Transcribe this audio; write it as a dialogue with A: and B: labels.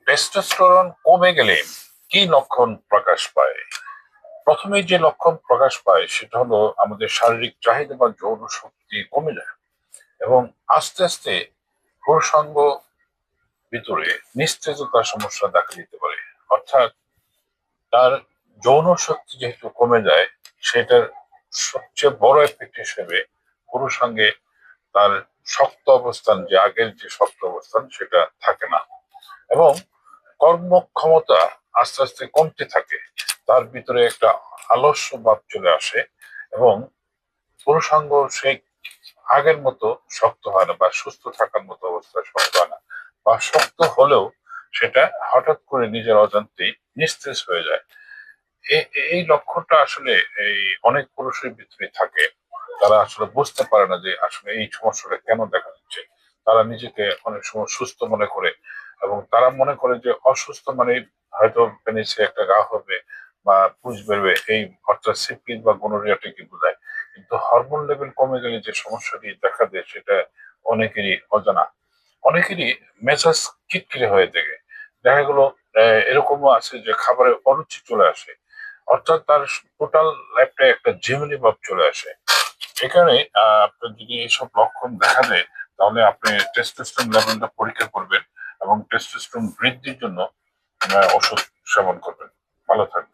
A: Testosterone কমে গেলে কি লক্ষণ প্রকাশ পায়? প্রথমে যে লক্ষণ প্রকাশ পায় সেটা হলো আমাদের শারীরিক চাহিদা বা যৌন শক্তি কমে যায় এবং আস্তে আস্তে পুরুষাঙ্গ ভিতরে নিস্তেজতার সমস্যা দেখা দিতে পারে। অর্থাৎ তার যৌন শক্তি যেহেতু কমে যায়, সেটার সবচেয়ে বড় এফেক্ট হিসেবে পুরুষাঙ্গে তার শক্ত অবস্থান, যে আগের যে শক্ত অবস্থান সেটা থাকে না এবং কর্মক্ষমতা আস্তে আস্তে কমতে থাকে। তার ভিতরে একটা আলস্য ভাব চলে আসে এবং পুরুষাঙ্গ সে আগের মতো শক্ত হয় না বা সুস্থ থাকার মতো অবস্থায় শক্ত হয় না, বা শক্ত হলেও সেটা হঠাৎ করে নিজের অজান্তেই নিস্তেজ হয়ে যায়। এই লক্ষণটা আসলে এই অনেক পুরুষের ভিতরে থাকে। তারা আসলে বুঝতে পারে না যে আসলে এই সমস্যাটা কেন দেখা দিচ্ছে। তারা নিজেকে অনেক সময় সুস্থ মনে করে এবং তারা মনে করে যে অসুস্থ মানে হয়তো পেনিসে একটা ঘা হবে বা পুঁজ বেরবে, এই অর্থাৎ সিফিলিস বা গনোরিয়াটাকে বোঝায়। কিন্তু হরমোন লেভেল কমে গেলে যে সমস্যাটি দেখা দেয় সেটা অনেকেরই অজানা। অনেকেরই মেজাজ খিটখিটে হয়ে থাকে। দেখা গেলো এরকমও আছে যে খাবারে অরুচি চলে আসে, অর্থাৎ তার টোটাল লাইফটা একটা ঝিমিনি ভাব চলে আসে। এখানে আপনার যদি এইসব লক্ষণ দেখা দেয়, তাহলে আপনি টেস্টোস্টেরন লেভেলটা পরীক্ষা করবেন এবং টেস্টোস্টেরন বৃদ্ধির জন্য ওষুধ সেবন করবেন। ভালো থাকবেন।